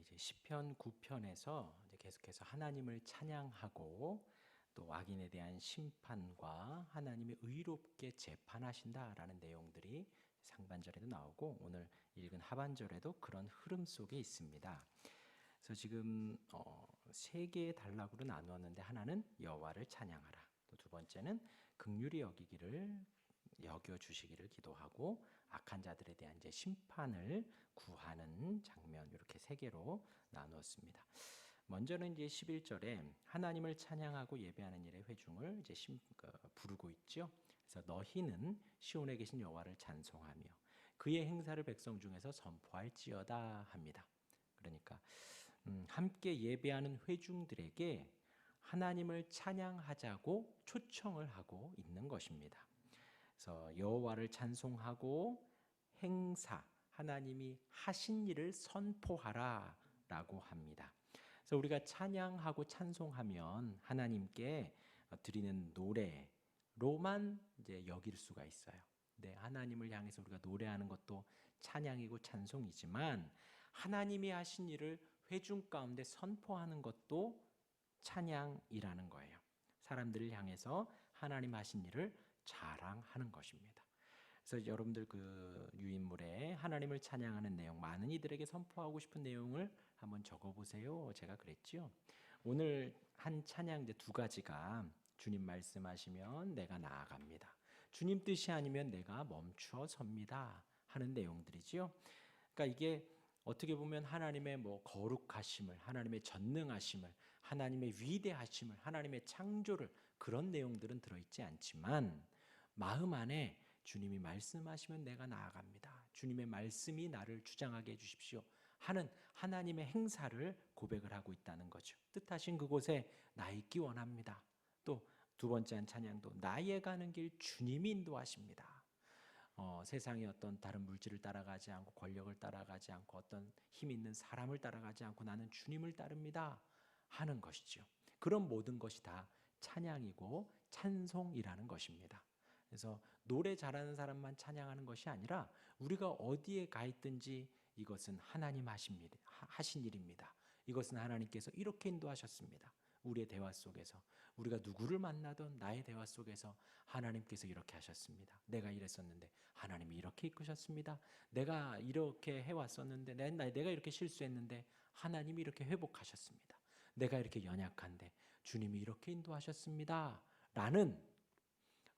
이제 시편 9편에서 이제 계속해서 하나님을 찬양하고 또 악인에 대한 심판과 하나님이 의롭게 재판하신다라는 내용들이 상반절에도 나오고 오늘 읽은 하반절에도 그런 흐름 속에 있습니다. 그래서 지금 세 개의 단락으로 나누었는데 하나는 여호와를 찬양하라. 또 두 번째는 긍휼히 여기기를 여겨 주시기를 기도하고 악한 자들에 대한 이제 심판을 구하는 장면 이렇게 세 개로 나누었습니다. 먼저는 이제 11절에 하나님을 찬양하고 예배하는 일의 회중을 이제 부르고 있죠. 그래서 너희는 시온에 계신 여호와를 찬송하며 그의 행사를 백성 중에서 선포할지어다 합니다. 그러니까 함께 예배하는 회중들에게 하나님을 찬양하자고 초청을 하고 있는 것입니다. 그래서 여호와를 찬송하고 행사, 하나님이 하신 일을 선포하라라고 합니다. 그래서 우리가 찬양하고 찬송하면 하나님께 드리는 노래로만 이제 여길 수가 있어요. 네, 하나님을 향해서 우리가 노래하는 것도 찬양이고 찬송이지만 하나님이 하신 일을 회중 가운데 선포하는 것도 찬양이라는 거예요. 사람들을 향해서 하나님 하신 일을 자랑하는 것입니다. 그래서 여러분들 그 유인물에 하나님을 찬양하는 내용, 많은 이들에게 선포하고 싶은 내용을 한번 적어보세요. 제가 그랬지요. 오늘 한 찬양 이제 두 가지가 주님 말씀하시면 내가 나아갑니다. 주님 뜻이 아니면 내가 멈추어 섭니다. 하는 내용들이지요. 그러니까 이게 어떻게 보면 하나님의 거룩하심을, 하나님의 전능하심을, 하나님의 위대하심을, 하나님의 창조를 그런 내용들은 들어있지 않지만 마음 안에 주님이 말씀하시면 내가 나아갑니다. 주님의 말씀이 나를 주장하게 해주십시오. 하는 하나님의 행사를 고백을 하고 있다는 거죠. 뜻하신 그곳에 나 있기 원합니다. 또 두 번째 한 찬양도 나의 가는 길 주님이 인도하십니다. 세상의 어떤 다른 물질을 따라가지 않고 권력을 따라가지 않고 어떤 힘 있는 사람을 따라가지 않고 나는 주님을 따릅니다 하는 것이죠. 그런 모든 것이 다 찬양이고 찬송이라는 것입니다. 그래서 노래 잘하는 사람만 찬양하는 것이 아니라 우리가 어디에 가 있든지 이것은 하나님 하신 일입니다. 이것은 하나님께서 이렇게 인도하셨습니다. 우리의 대화 속에서 우리가 누구를 만나던 나의 대화 속에서 하나님께서 이렇게 하셨습니다. 내가 이랬었는데 하나님이 이렇게 이끄셨습니다. 내가 이렇게 해왔었는데 내가 이렇게 실수했는데 하나님이 이렇게 회복하셨습니다. 내가 이렇게 연약한데 주님이 이렇게 인도하셨습니다. 라는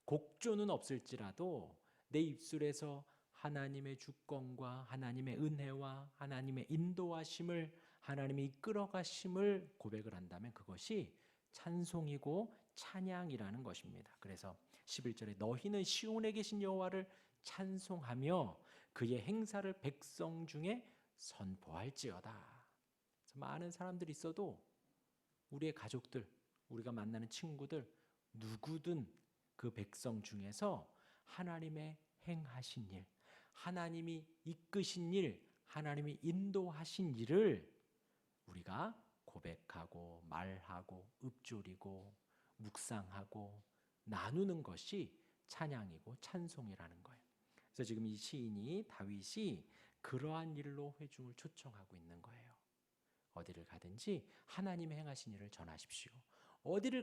곡조는 없을지라도 내 입술에서 하나님의 주권과 하나님의 은혜와 하나님의 인도하심을, 하나님의 이끌어가심을 고백을 한다면 그것이 찬송이고 찬양이라는 것입니다. 그래서 11절에 너희는 시온에 계신 여호와를 찬송하며 그의 행사를 백성 중에 선포할지어다. 많은 사람들이 있어도 우리의 가족들, 우리가 만나는 친구들, 누구든 그 백성 중에서 하나님의 행하신 일, 하나님이 이끄신 일, 하나님이 인도하신 일을 우리가 고백하고 말하고 읊조리고 묵상하고 나누는 것이 찬양이고 찬송이라는 거예요. 그래서 지금 이 시인이 다윗이 그러한 일로 회중을 초청하고 있는 거예요. 어디를 가든지 하나님의 행하신 일을 전하십시오. 어디를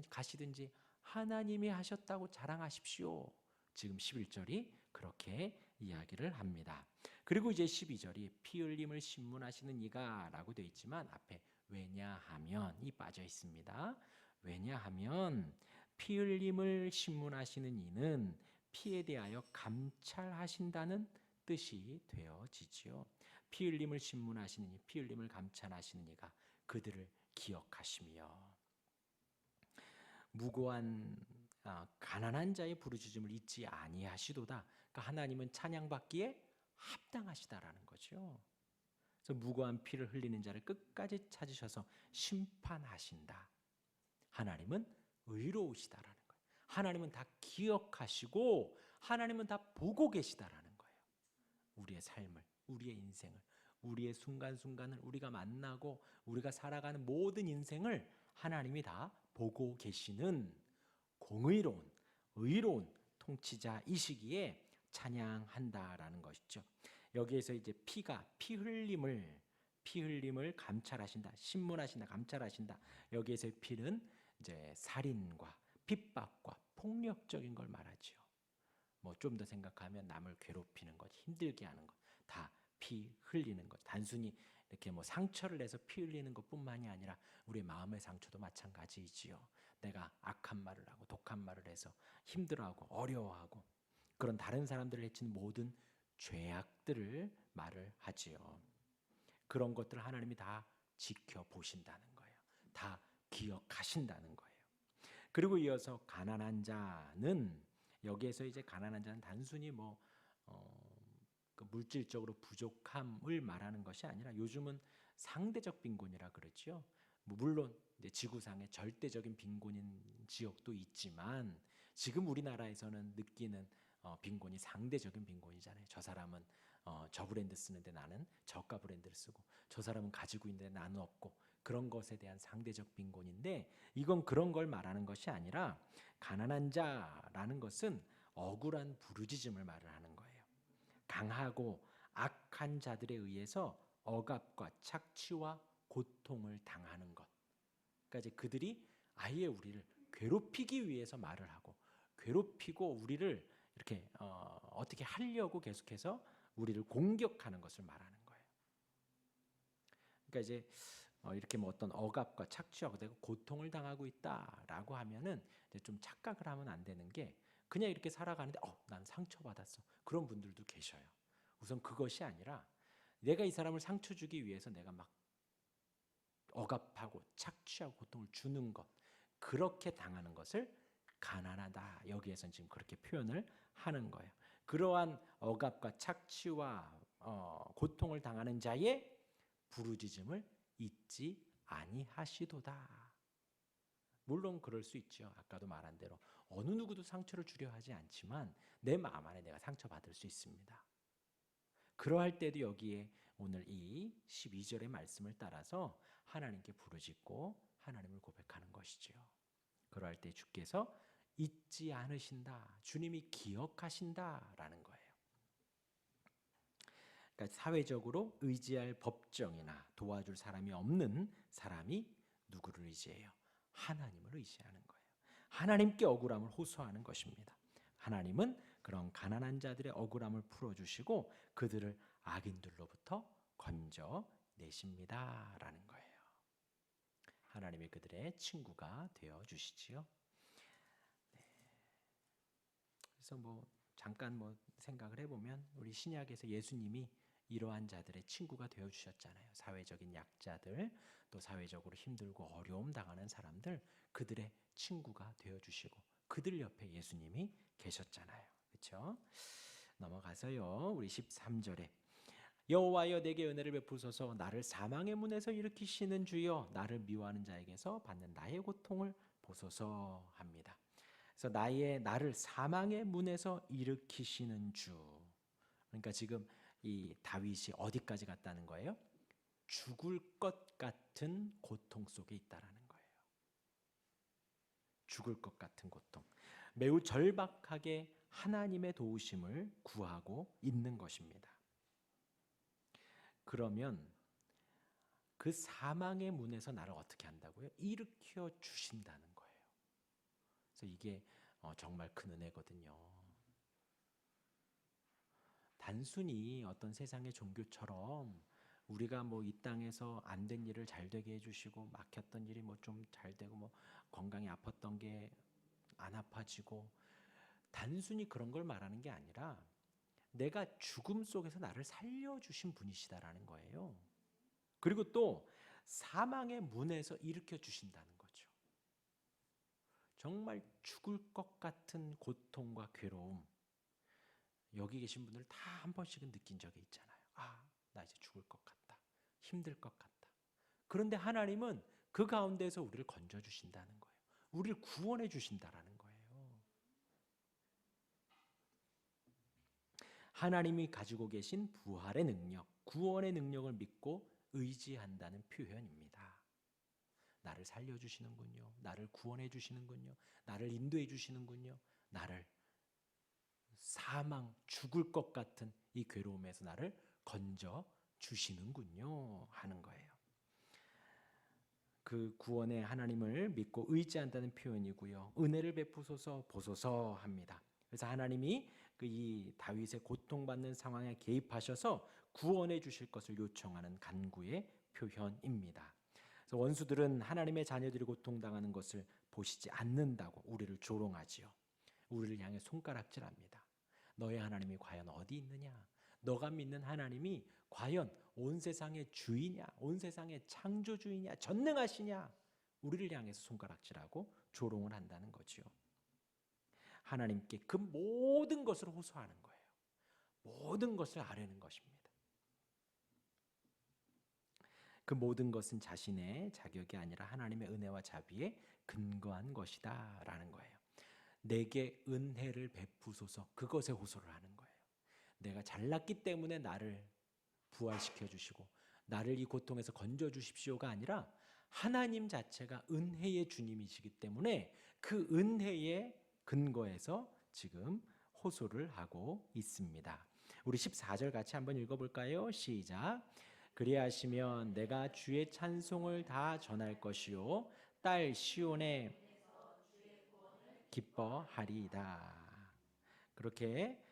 가시든지 하나님이 하셨다고 자랑하십시오. 지금 11절이 그렇게 이야기를 합니다. 그리고 이제 12절이 피 흘림을 신문하시는 이가 라고 되어 있지만 앞에 왜냐하면이 빠져 있습니다. 왜냐하면 피 흘림을 신문하시는 이는 피에 대하여 감찰하신다는 뜻이 되어지지요. 피 흘림을 신문하시는 이, 피 흘림을 감찰하시는 이가 그들을 기억하시며 무고한 가난한 자의 부르짖음을 잊지 아니하시도다. 그러니까 하나님은 찬양받기에 합당하시다라는 거죠. 그래서 무고한 피를 흘리는 자를 끝까지 찾으셔서 심판하신다. 하나님은 의로우시다라는 거예요. 하나님은 다 기억하시고 하나님은 다 보고 계시다라는 거예요. 우리의 삶을, 우리의 인생을, 우리의 순간순간을 우리가 만나고 우리가 살아가는 모든 인생을 하나님이 다 보고 계시는 공의로운, 의로운 통치자이시기에 찬양한다라는 것이죠. 여기에서 이제 피 흘림을 피 흘림을 감찰하신다, 신문하신다, 감찰하신다. 여기에서의 피는 이제 살인과 핍박과 폭력적인 걸 말하지요. 뭐 좀 더 생각하면 남을 괴롭히는 것, 힘들게 하는 것, 다 피 흘리는 것. 단순히 이렇게 뭐 상처를 내서 피 흘리는 것뿐만이 아니라 우리의 마음의 상처도 마찬가지이지요. 내가 악한 말을 하고 독한 말을 해서 힘들어하고 어려워하고 그런 다른 사람들을 해치는 모든 죄악들을 말을 하지요. 그런 것들을 하나님이 다 지켜보신다는 거예요. 다 기억하신다는 거예요. 그리고 이어서 가난한 자는, 여기에서 이제 가난한 자는 단순히 그 물질적으로 부족함을 말하는 것이 아니라 요즘은 상대적 빈곤이라 그러죠. 물론 이제 지구상의 절대적인 빈곤인 지역도 있지만 지금 우리나라에서는 느끼는 빈곤이 상대적인 빈곤이잖아요. 저 사람은 저 브랜드 쓰는데 나는 저가 브랜드를 쓰고, 저 사람은 가지고 있는데 나는 없고, 그런 것에 대한 상대적 빈곤인데, 이건 그런 걸 말하는 것이 아니라 가난한 자라는 것은 억울한 부르짖음을 말을 하는 거예요. 강하고 악한 자들에 의해서 억압과 착취와 고통을 당하는 것. 그러니까 이제 그들이 아예 우리를 괴롭히기 위해서 말을 하고, 괴롭히고 우리를 이렇게 어떻게 하려고 계속해서 우리를 공격하는 것을 말하는 거예요. 그러니까 이제 이렇게 뭐 어떤 억압과 착취하고 내가 고통을 당하고 있다라고 하면은 이제 좀 착각을 하면 안 되는 게, 그냥 이렇게 살아가는데 난 상처받았어, 그런 분들도 계셔요. 우선 그것이 아니라 내가 이 사람을 상처 주기 위해서 내가 막 억압하고 착취하고 고통을 주는 것, 그렇게 당하는 것을 가난하다, 여기에서는 지금 그렇게 표현을 하는 거예요. 그러한 억압과 착취와 고통을 당하는 자의 부르짖음을 잊지 아니하시도다. 물론 그럴 수 있죠. 아까도 말한 대로 어느 누구도 상처를 주려 하지 않지만 내 마음 안에 내가 상처받을 수 있습니다. 그러할 때도 여기에 오늘 이 12절의 말씀을 따라서 하나님께 부르짖고 하나님을 고백하는 것이죠. 그러할 때 주께서 잊지 않으신다, 주님이 기억하신다라는 거예요. 그러니까 사회적으로 의지할 법정이나 도와줄 사람이 없는 사람이 누구를 의지해요? 하나님을 의지하는 거예요. 하나님께 억울함을 호소하는 것입니다. 하나님은 그런 가난한 자들의 억울함을 풀어주시고 그들을 악인들로부터 건져내십니다라는 거예요. 하나님이 그들의 친구가 되어주시지요. 그래서 잠깐 생각을 해보면 우리 신약에서 예수님이 이러한 자들의 친구가 되어주셨잖아요. 사회적인 약자들, 또 사회적으로 힘들고 어려움 당하는 사람들, 그들의 친구가 되어주시고 그들 옆에 예수님이 계셨잖아요. 그렇죠? 넘어가서요, 우리 13절에 여호와여 내게 은혜를 베푸소서, 나를 사망의 문에서 일으키시는 주여, 나를 미워하는 자에게서 받는 나의 고통을 보소서 합니다. 그래서 나를 사망의 문에서 일으키시는 주. 그러니까 지금 이 다윗이 어디까지 갔다는 거예요? 죽을 것 같은 고통 속에 있다라는 거예요. 죽을 것 같은 고통. 매우 절박하게 하나님의 도우심을 구하고 있는 것입니다. 그러면 그 사망의 문에서 나를 어떻게 한다고요? 일으켜 주신다는 거예요. 그래서 이게 정말 큰 은혜거든요. 단순히 어떤 세상의 종교처럼 우리가 이 땅에서 안 된 일을 잘 되게 해주시고, 막혔던 일이 좀 잘 되고, 건강이 아팠던 게 안 아파지고, 단순히 그런 걸 말하는 게 아니라 내가 죽음 속에서 나를 살려주신 분이시다라는 거예요. 그리고 또 사망의 문에서 일으켜 주신다는 거죠. 정말 죽을 것 같은 고통과 괴로움, 여기 계신 분들 다 한 번씩은 느낀 적이 있잖아요. 나 이제 죽을 것 같다, 힘들 것 같다. 그런데 하나님은 그 가운데서 우리를 건져주신다는 거예요. 우리를 구원해 주신다라는 거예요. 하나님이 가지고 계신 부활의 능력, 구원의 능력을 믿고 의지한다는 표현입니다. 나를 살려주시는군요. 나를 구원해 주시는군요. 나를 인도해 주시는군요. 나를 사망, 죽을 것 같은 이 괴로움에서 나를 건져 주시는군요 하는 거예요. 그 구원의 하나님을 믿고 의지한다는 표현이고요. 은혜를 베푸소서 보소서 합니다. 그래서 하나님이 이 다윗의 고통받는 상황에 개입하셔서 구원해 주실 것을 요청하는 간구의 표현입니다. 그래서 원수들은 하나님의 자녀들이 고통당하는 것을 보시지 않는다고 우리를 조롱하지요. 우리를 향해 손가락질합니다. 너의 하나님이 과연 어디 있느냐? 너가 믿는 하나님이 과연 온 세상의 주이냐? 온 세상의 창조주이냐? 전능하시냐? 우리를 향해서 손가락질하고 조롱을 한다는 거죠. 하나님께 그 모든 것을 호소하는 거예요. 모든 것을 아뢰는 것입니다. 그 모든 것은 자신의 자격이 아니라 하나님의 은혜와 자비에 근거한 것이다 라는 거예요. 내게 은혜를 베푸소서, 그것에 호소를 하는 거예요. 내가 잘났기 때문에 나를 부활시켜 주시고 나를 이 고통에서 건져 주십시오가 아니라 하나님 자체가 은혜의 주님이시기 때문에 그 은혜의 근거에서 지금 호소를 하고 있습니다. 우리 14절 같이 한번 읽어볼까요? 시작. 그리하시면 내가 주의 찬송을 다 전할 것이요 딸 시온에 기뻐하리이다. 그렇게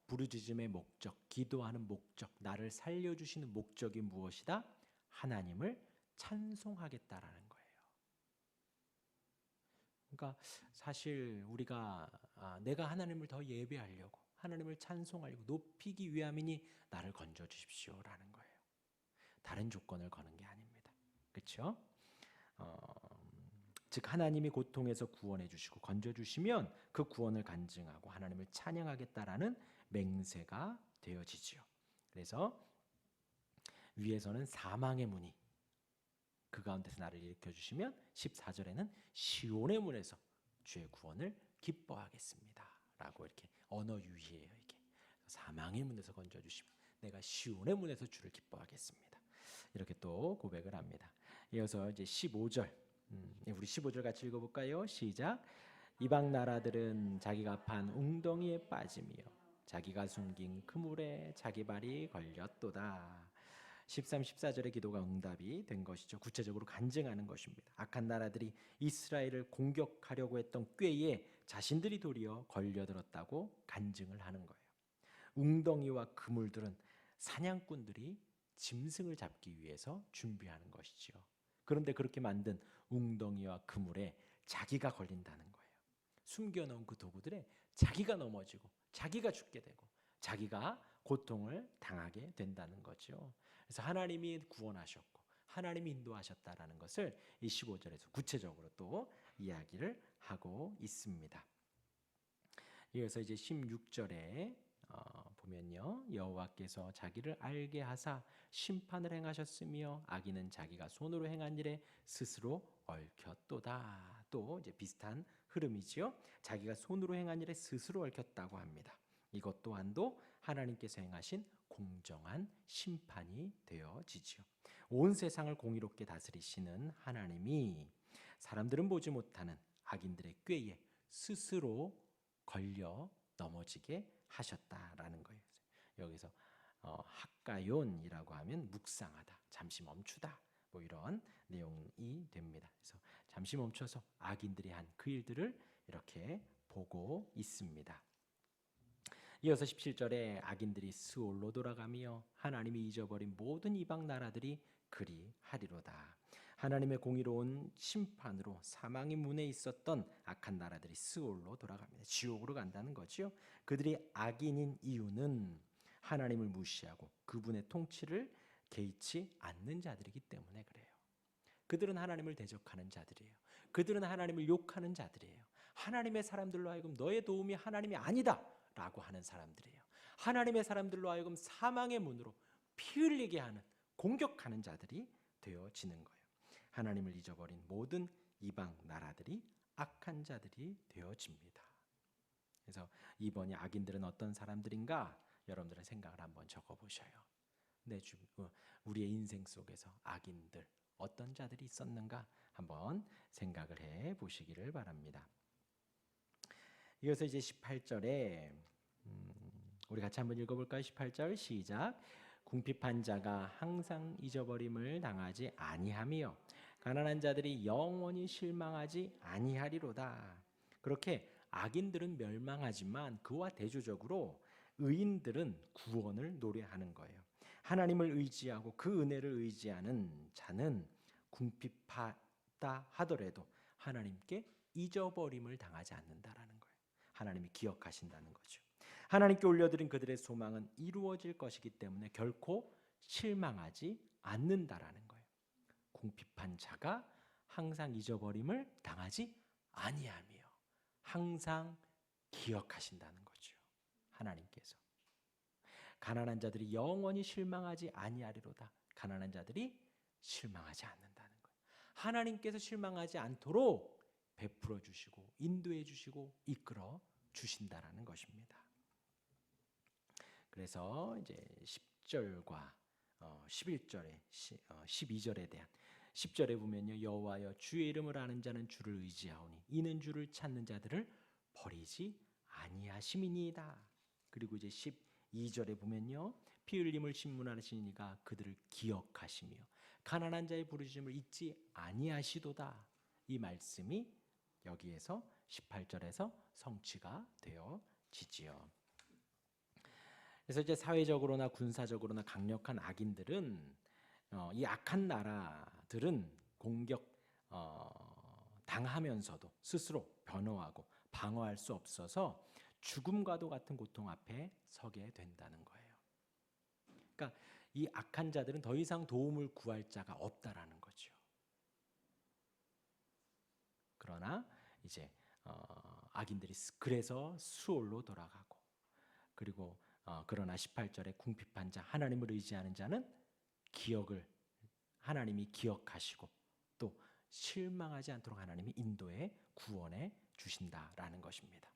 부르짖음의 목적, 기도하는 목적, 나를 살려주시는 목적이 무엇이다? 하나님을 찬송하겠다라는 거예요. 그러니까 사실 우리가 내가 하나님을 더 예배하려고, 하나님을 찬송하려고 높이기 위함이니 나를 건져 주십시오라는 거예요. 다른 조건을 거는 게 아닙니다. 그렇죠? 즉 하나님이 고통에서 구원해 주시고 건져 주시면 그 구원을 간증하고 하나님을 찬양하겠다라는 맹세가 되어지지요. 그래서 위에서는 사망의 문이 그 가운데서 나를 일으켜 주시면 14절에는 시온의 문에서 주의 구원을 기뻐하겠습니다라고 이렇게 언어 유희예요. 이게 사망의 문에서 건져 주시면 내가 시온의 문에서 주를 기뻐하겠습니다. 이렇게 또 고백을 합니다. 이어서 이제 15절, 우리 15절 같이 읽어볼까요? 시작. 이방 나라들은 자기가 판 웅덩이에 빠지며 자기가 숨긴 그물에 자기 발이 걸렸도다. 13, 14절의 기도가 응답이 된 것이죠. 구체적으로 간증하는 것입니다. 악한 나라들이 이스라엘을 공격하려고 했던 꾀에 자신들이 도리어 걸려들었다고 간증을 하는 거예요. 웅덩이와 그물들은 사냥꾼들이 짐승을 잡기 위해서 준비하는 것이지요. 그런데 그렇게 만든 웅덩이와 그물에 자기가 걸린다는 거예요. 숨겨놓은 그 도구들에 자기가 넘어지고 자기가 죽게 되고 자기가 고통을 당하게 된다는 거죠. 그래서 하나님이 구원하셨고 하나님이 인도하셨다라는 것을 이 15절에서 구체적으로 또 이야기를 하고 있습니다. 이어서 이제 16절에 보면요, 여호와께서 자기를 알게 하사 심판을 행하셨으며 악인은 자기가 손으로 행한 일에 스스로 얽혔도다. 또 이제 비슷한 흐름이지요. 자기가 손으로 행한 일에 스스로 얽혔다고 합니다. 이것 또한도 하나님께서 행하신 공정한 심판이 되어지지요. 온 세상을 공의롭게 다스리시는 하나님이 사람들은 보지 못하는 악인들의 꾀에 스스로 걸려 넘어지게 하셨다라는 거예요. 여기서 학가욘이라고 하면 묵상하다, 잠시 멈추다, 뭐 이런 내용이 됩니다. 그래서 잠시 멈춰서 악인들이 한 그 일들을 이렇게 보고 있습니다. 이어서 17절에 악인들이 스올로 돌아가며 하나님이 잊어버린 모든 이방 나라들이 그리하리로다. 하나님의 공의로운 심판으로 사망의 문에 있었던 악한 나라들이 스올로 돌아갑니다. 지옥으로 간다는 거죠. 그들이 악인인 이유는 하나님을 무시하고 그분의 통치를 개의치 않는 자들이기 때문에 그래요. 그들은 하나님을 대적하는 자들이에요. 그들은 하나님을 욕하는 자들이에요. 하나님의 사람들로 하여금 너의 도움이 하나님이 아니다 라고 하는 사람들이에요. 하나님의 사람들로 하여금 사망의 문으로 피 흘리게 하는, 공격하는 자들이 되어지는 거예요. 하나님을 잊어버린 모든 이방 나라들이 악한 자들이 되어집니다. 그래서 이번에 악인들은 어떤 사람들인가 여러분들의 생각을 한번 적어보셔요. 우리의 인생 속에서 악인들 어떤 자들이 있었는가 한번 생각을 해보시기를 바랍니다. 이어서 이제 18절에 우리 같이 한번 읽어볼까요? 18절 시작. 궁핍한 자가 항상 잊어버림을 당하지 아니하며 가난한 자들이 영원히 실망하지 아니하리로다. 그렇게 악인들은 멸망하지만 그와 대조적으로 의인들은 구원을 노래하는 거예요. 하나님을 의지하고 그 은혜를 의지하는 자는 궁핍하다 하더라도 하나님께 잊어버림을 당하지 않는다라는 거예요. 하나님이 기억하신다는 거죠. 하나님께 올려드린 그들의 소망은 이루어질 것이기 때문에 결코 실망하지 않는다라는 거예요. 궁핍한 자가 항상 잊어버림을 당하지 아니하며 항상 기억하신다는 거죠. 하나님께서 가난한 자들이 영원히 실망하지 아니하리로다. 가난한 자들이 실망하지 않는다는 거예요. 하나님께서 실망하지 않도록 베풀어 주시고 인도해 주시고 이끌어 주신다라는 것입니다. 그래서 이제 10절과 11절에 12절에 대한 10절에 보면요. 여호와여 주의 이름을 아는 자는 주를 의지하오니 이는 주를 찾는 자들을 버리지 아니하심이니이다. 그리고 이제 12절에 보면요. 피 흘림을 신문하시는 이가 그들을 기억하시며 가난한 자의 부르심을 잊지 아니하시도다. 이 말씀이 여기에서 18절에서 성취가 되어지지요. 그래서 이제 사회적으로나 군사적으로나 강력한 악인들은 이 악한 나라들은 공격 당하면서도 스스로 변호하고 방어할 수 없어서 죽음과도 같은 고통 앞에 서게 된다는 거예요. 그러니까 이 악한 자들은 더 이상 도움을 구할 자가 없다라는 거죠. 그러나 이제 악인들이 그래서 수올로 돌아가고 그리고 그러나 18절에 궁핍한 자 하나님을 의지하는 자는 기억을 하나님이 기억하시고 또 실망하지 않도록 하나님이 인도해 구원해 주신다라는 것입니다.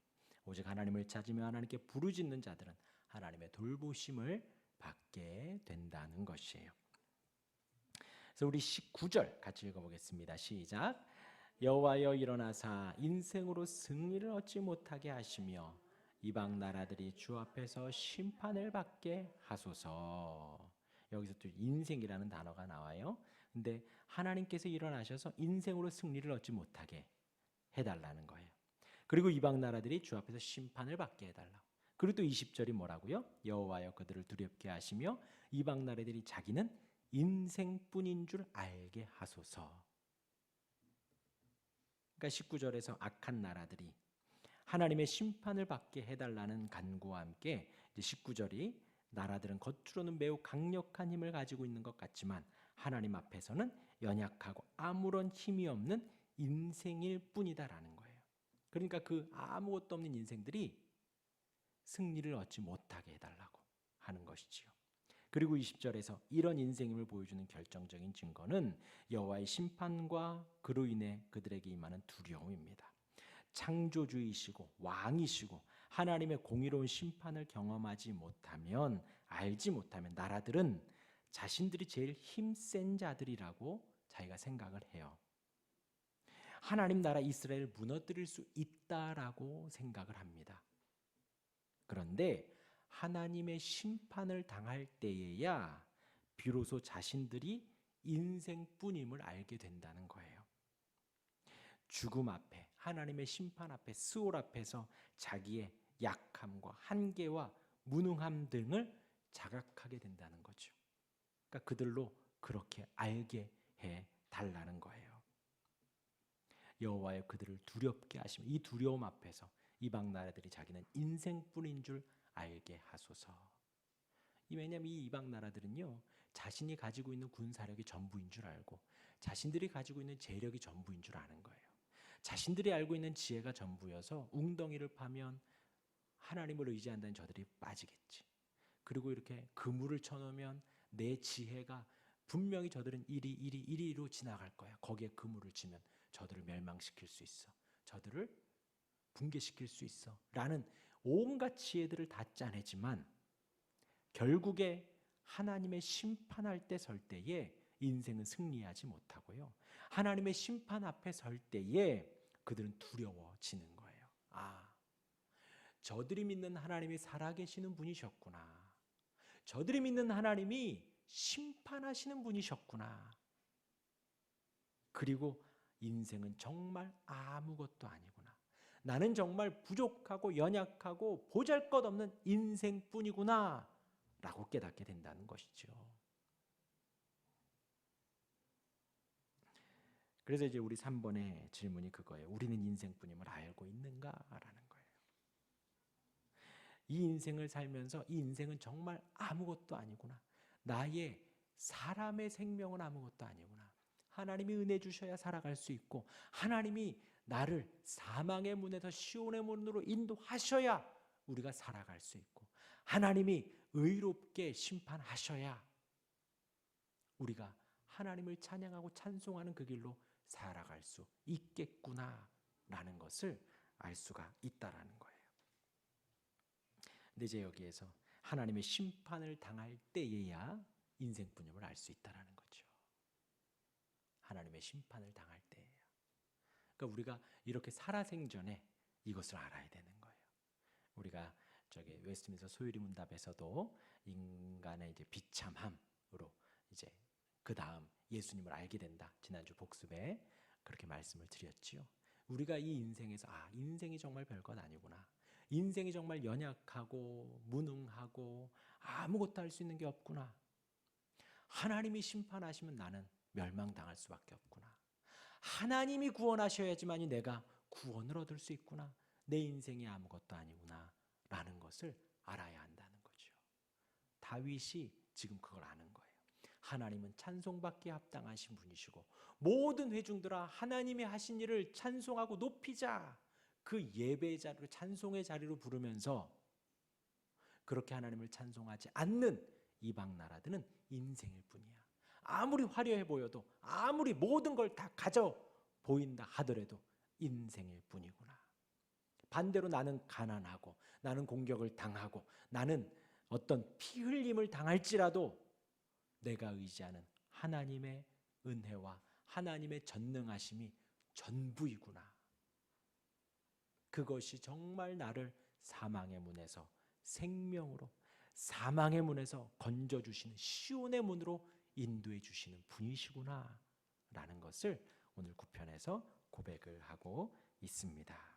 오직 하나님을 찾으며 하나님께 부르짖는 자들은 하나님의 돌보심을 받게 된다는 것이에요. 그래서 우리 19절 같이 읽어보겠습니다. 시작. 여호와여 일어나사 인생으로 승리를 얻지 못하게 하시며 이방 나라들이 주 앞에서 심판을 받게 하소서. 여기서 또 인생이라는 단어가 나와요. 근데 하나님께서 일어나셔서 인생으로 승리를 얻지 못하게 해달라는 거예요. 그리고 이방 나라들이 주 앞에서 심판을 받게 해달라고. 그리고 또 20절이 뭐라고요? 여호와여 그들을 두렵게 하시며 이방 나라들이 자기는 인생뿐인 줄 알게 하소서. 그러니까 19절에서 악한 나라들이 하나님의 심판을 받게 해달라는 간구와 함께 이제 19절이 나라들은 겉으로는 매우 강력한 힘을 가지고 있는 것 같지만 하나님 앞에서는 연약하고 아무런 힘이 없는 인생일 뿐이다라는 거예요. 그러니까 그 아무것도 없는 인생들이 승리를 얻지 못하게 해달라고 하는 것이지요. 그리고 20절에서 이런 인생임을 보여주는 결정적인 증거는 여호와의 심판과 그로 인해 그들에게 임하는 두려움입니다. 창조주이시고 왕이시고 하나님의 공의로운 심판을 경험하지 못하면 알지 못하면 나라들은 자신들이 제일 힘센 자들이라고 자기가 생각을 해요. 하나님 나라 이스라엘을 무너뜨릴 수 있다라고 생각을 합니다. 그런데 하나님의 심판을 당할 때에야 비로소 자신들이 인생뿐임을 알게 된다는 거예요. 죽음 앞에 하나님의 심판 앞에 스올 앞에서 자기의 약함과 한계와 무능함 등을 자각하게 된다는 거죠. 그러니까 그들로 그렇게 알게 해 달라는 거예요. 여호와여 그들을 두렵게 하시며 이 두려움 앞에서 이방 나라들이 자기는 인생뿐인 줄 알게 하소서. 왜냐하면 이 이방 나라들은요 자신이 가지고 있는 군사력이 전부인 줄 알고 자신들이 가지고 있는 재력이 전부인 줄 아는 거예요. 자신들이 알고 있는 지혜가 전부여서 웅덩이를 파면 하나님을 의지한다는 저들이 빠지겠지. 그리고 이렇게 그물을 쳐놓으면 내 지혜가 분명히 저들은 이리로 지나갈 거야. 거기에 그물을 치면 저들을 멸망시킬 수 있어. 저들을 붕괴시킬 수 있어. 라는 온갖 지혜들을 다 짜내지만 결국에 하나님의 심판할 때 설 때에 인생은 승리하지 못하고요. 하나님의 심판 앞에 설 때에 그들은 두려워지는 거예요. 아, 저들이 믿는 하나님이 살아계시는 분이셨구나. 저들이 믿는 하나님이 심판하시는 분이셨구나. 그리고 인생은 정말 아무것도 아니구나. 나는 정말 부족하고 연약하고 보잘것없는 인생뿐이구나 라고 깨닫게 된다는 것이죠. 그래서 이제 우리 3번의 질문이 그거예요. 우리는 인생뿐임을 알고 있는가라는 거예요. 이 인생을 살면서 이 인생은 정말 아무것도 아니구나. 나의 사람의 생명은 아무것도 아니구나. 하나님이 은혜 주셔야 살아갈 수 있고 하나님이 나를 사망의 문에서 시온의 문으로 인도하셔야 우리가 살아갈 수 있고 하나님이 의롭게 심판하셔야 우리가 하나님을 찬양하고 찬송하는 그 길로 살아갈 수 있겠구나라는 것을 알 수가 있다라는 거예요. 근데 이제 여기에서 하나님의 심판을 당할 때에야 인생뿐임을 알 수 있다라는 거죠. 하나님의 심판을 당할 때에야. 그러니까 우리가 이렇게 살아생전에 이것을 알아야 되는 거예요. 우리가 저기 웨스트민스터 소유리 문답에서도 인간의 이제 비참함으로 이제 그 다음 예수님을 알게 된다. 지난주 복습에 그렇게 말씀을 드렸지요. 우리가 이 인생에서 인생이 정말 별것 아니구나. 인생이 정말 연약하고 무능하고 아무것도 할 수 있는 게 없구나. 하나님이 심판하시면 나는 멸망당할 수밖에 없구나. 하나님이 구원하셔야지만이 내가 구원을 얻을 수 있구나. 내 인생이 아무것도 아니구나 라는 것을 알아야 한다는 거죠. 다윗이 지금 그걸 아는 거예요. 하나님은 찬송받기에 합당하신 분이시고 모든 회중들아 하나님이 하신 일을 찬송하고 높이자. 그 예배의 자리로 찬송의 자리로 부르면서 그렇게 하나님을 찬송하지 않는 이방 나라들은 인생일 뿐이야. 아무리 화려해 보여도 아무리 모든 걸 다 가져 보인다 하더라도 인생일 뿐이구나. 반대로 나는 가난하고 나는 공격을 당하고 나는 어떤 피 흘림을 당할지라도 내가 의지하는 하나님의 은혜와 하나님의 전능하심이 전부이구나. 그것이 정말 나를 사망의 문에서 생명으로 사망의 문에서 건져주시는 시온의 문으로 인도해 주시는 분이시구나 라는 것을 오늘 9편에서 고백을 하고 있습니다.